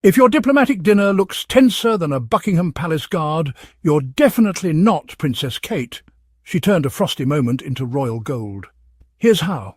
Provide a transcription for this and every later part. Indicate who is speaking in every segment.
Speaker 1: If your diplomatic dinner looks tenser than a Buckingham Palace guard, you're definitely not Princess Kate. She turned a frosty moment into royal gold. Here's how.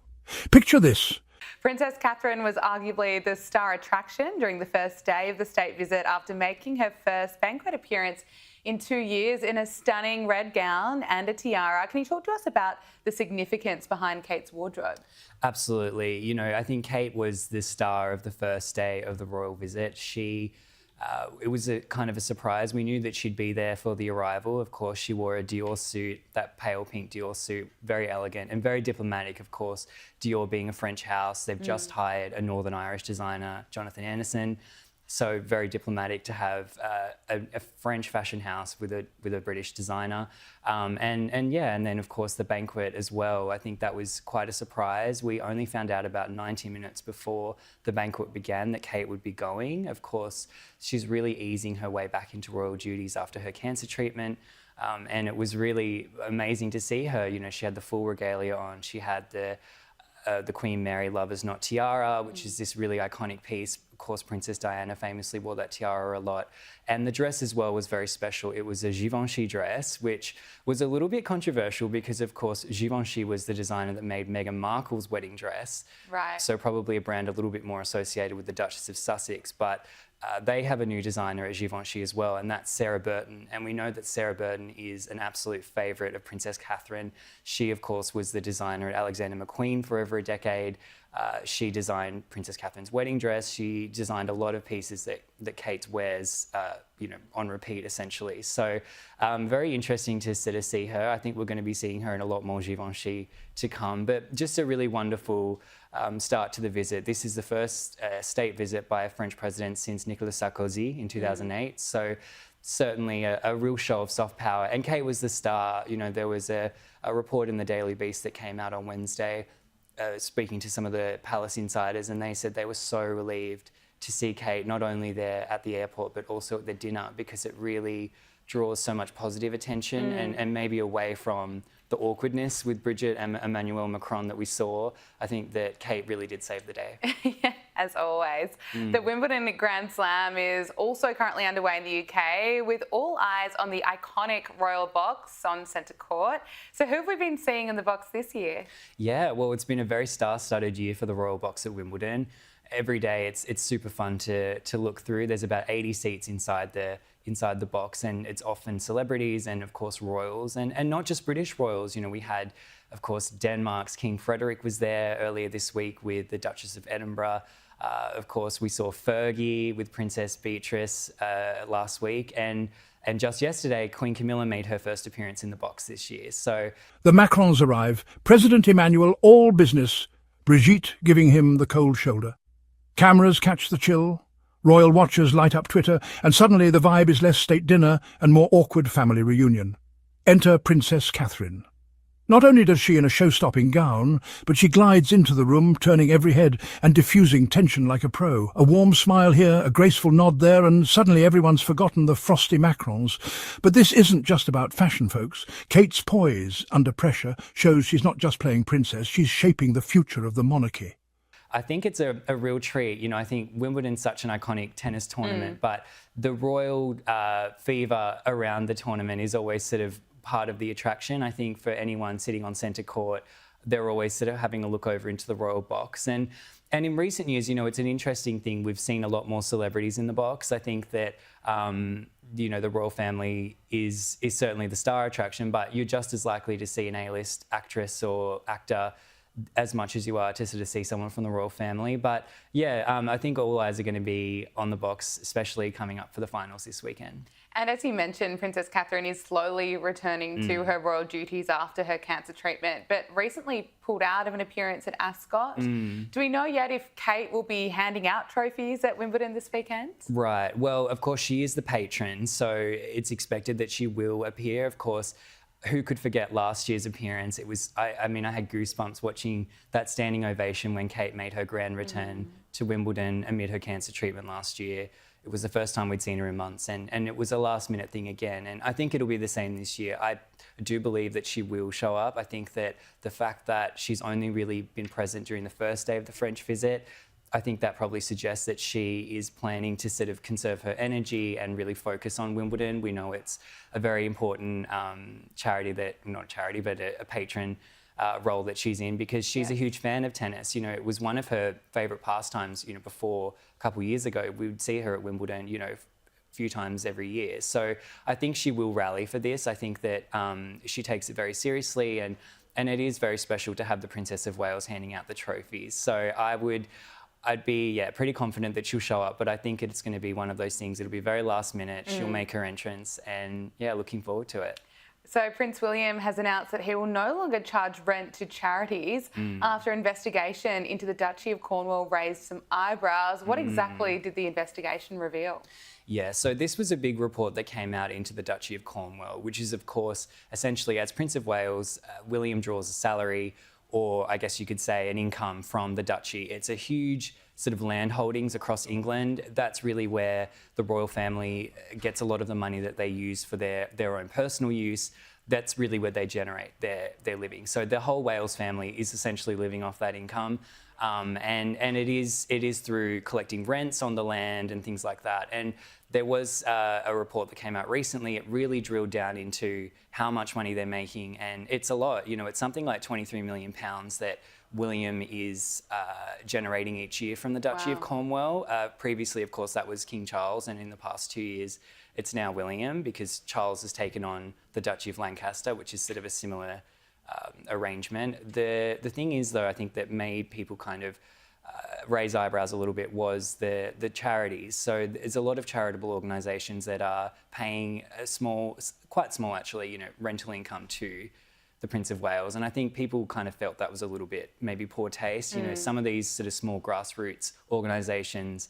Speaker 1: Picture this.
Speaker 2: Princess Catherine was arguably the star attraction during the first day of the state visit after making her first banquet appearance in 2 years in a stunning red gown and a tiara. Can you talk to us about the significance behind Kate's wardrobe?
Speaker 3: Absolutely. I think Kate was the star of the first day of the royal visit. It was a kind of a surprise. We knew that she'd be there for the arrival. Of course, she wore a Dior suit, that pale pink Dior suit, very elegant and very diplomatic, of course. Dior being a French house, they've just hired a Northern Irish designer, Jonathan Anderson. So very diplomatic to have a French fashion house with a British designer, and then of course the banquet as well. I think that was quite a surprise. We only found out about 90 minutes before the banquet began that Kate would be going. Of course, she's really easing her way back into royal duties after her cancer treatment. And it was really amazing to see her. She had the full regalia on. She had the Queen Mary Lovers Not tiara, which is this really iconic piece. Of course, Princess Diana famously wore that tiara a lot. And the dress as well was very special. It was a Givenchy dress, which was a little bit controversial because, of course, Givenchy was the designer that made Meghan Markle's wedding dress.
Speaker 2: Right.
Speaker 3: So probably a brand a little bit more associated with the Duchess of Sussex. But they have a new designer at Givenchy as well, and that's Sarah Burton. And we know that Sarah Burton is an absolute favourite of Princess Catherine. She, of course, was the designer at Alexander McQueen for over a decade. She designed Princess Catherine's wedding dress. She designed a lot of pieces that Kate wears, on repeat, essentially. So very interesting to sort of see her. I think we're going to be seeing her in a lot more Givenchy to come. But just a really wonderful start to the visit. This is the first state visit by a French president since Nicolas Sarkozy in 2008. So certainly a real show of soft power. And Kate was the star. There was a report in the Daily Beast that came out on Wednesday speaking to some of the palace insiders, and they said they were so relieved to see Kate not only there at the airport but also at the dinner, because it really draws so much positive attention and maybe away from the awkwardness with Bridget and Emmanuel Macron that we saw. I think that Kate really did save the day.
Speaker 2: Yeah, as always. The Wimbledon Grand Slam is also currently underway in the UK, with all eyes on the iconic Royal Box on Centre Court. So who have we been seeing in the box this year?
Speaker 3: Yeah, well, it's been a very star-studded year for the Royal Box at Wimbledon. Every day it's super fun to look through. There's about 80 seats inside the box, and it's often celebrities and of course royals, and not just British royals. We had, of course, Denmark's King Frederick was there earlier this week with the Duchess of Edinburgh. Of course, we saw Fergie with Princess Beatrice last week, and just yesterday, Queen Camilla made her first appearance in the box this year. So
Speaker 1: The Macrons arrive, President Emmanuel all business, Brigitte giving him the cold shoulder. Cameras catch the chill, royal watchers light up Twitter, and suddenly the vibe is less state dinner and more awkward family reunion. Enter Princess Catherine. Not only does she in a show-stopping gown, but she glides into the room, turning every head and diffusing tension like a pro. A warm smile here, a graceful nod there, and suddenly everyone's forgotten the frosty Macrons. But this isn't just about fashion, folks. Kate's poise under pressure shows she's not just playing princess, she's shaping the future of the monarchy.
Speaker 3: I think it's a real treat. I think Wimbledon's such an iconic tennis tournament, but the royal fever around the tournament is always sort of part of the attraction. I think for anyone sitting on centre court, they're always sort of having a look over into the royal box. And in recent years, it's an interesting thing. We've seen a lot more celebrities in the box. I think that, the royal family is certainly the star attraction, but you're just as likely to see an A-list actress or actor as much as you are to sort of see someone from the royal family. But yeah, I think all eyes are going to be on the box, especially coming up for the finals this weekend.
Speaker 2: And as you mentioned, Princess Catherine is slowly returning to her royal duties after her cancer treatment, but recently pulled out of an appearance at Ascot. Do we know yet if Kate will be handing out trophies at Wimbledon this weekend?
Speaker 3: Right. Well, of course, she is the patron, so it's expected that she will appear. Of course, who could forget last year's appearance? It was, I had goosebumps watching that standing ovation when Kate made her grand return to Wimbledon amid her cancer treatment last year. It was the first time we'd seen her in months, and it was a last-minute thing again. And I think it'll be the same this year. I do believe that she will show up. I think that the fact that she's only really been present during the first day of the French visit, I think that probably suggests that she is planning to sort of conserve her energy and really focus on Wimbledon. We know it's a very important charity not charity, but a patron role that she's in, because she's a huge fan of tennis. You know, it was one of her favourite pastimes, you know, before a couple of years ago. We would see her at Wimbledon, you know, a few times every year. So I think she will rally for this. I think that she takes it very seriously, and it is very special to have the Princess of Wales handing out the trophies. So I'd be pretty confident that she'll show up, but I think it's going to be one of those things. It'll be very last minute. She'll make her entrance, and looking forward to it.
Speaker 2: So Prince William has announced that he will no longer charge rent to charities after investigation into the Duchy of Cornwall raised some eyebrows. What exactly did the investigation reveal?
Speaker 3: Yeah, so this was a big report that came out into the Duchy of Cornwall, which is, of course, essentially, as Prince of Wales, William draws a salary, or I guess you could say an income, from the duchy. It's a huge sort of land holdings across England. That's really where the royal family gets a lot of the money that they use for their own personal use. That's really where they generate their living. So the whole Wales family is essentially living off that income. And it is through collecting rents on the land and things like that. And there was a report that came out recently. It really drilled down into how much money they're making, and it's a lot. You know, it's something like £23 million that William is generating each year from the Duchy of Cornwall. Previously, of course, that was King Charles, and in the past 2 years, it's now William, because Charles has taken on the Duchy of Lancaster, which is sort of a similar arrangement. The thing is, though, I think that made people kind of raise eyebrows a little bit was the charities. So there's a lot of charitable organisations that are paying a quite small actually, you know, rental income to the Prince of Wales. And I think people kind of felt that was a little bit maybe poor taste. You know, some of these sort of small grassroots organisations,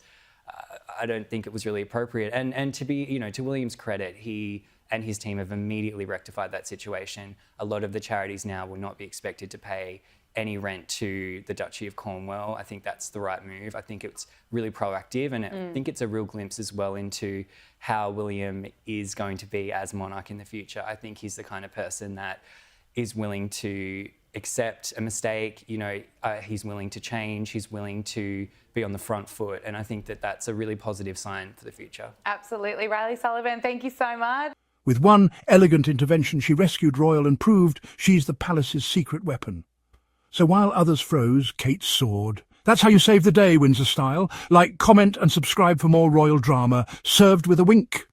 Speaker 3: I don't think it was really appropriate. And to be, you know, to William's credit, he and his team have immediately rectified that situation. A lot of the charities now will not be expected to pay any rent to the Duchy of Cornwall. I think that's the right move. I think it's really proactive, and I think it's a real glimpse as well into how William is going to be as monarch in the future. I think he's the kind of person that is willing to accept a mistake. You know, he's willing to change. He's willing to be on the front foot, and I think that that's a really positive sign for the future.
Speaker 2: Absolutely. Riley Sullivan, thank you so much.
Speaker 1: With one elegant intervention, she rescued Royal and proved she's the palace's secret weapon. So while others froze, Kate soared. That's how you save the day, Windsor Style. Like, comment and subscribe for more royal drama, served with a wink.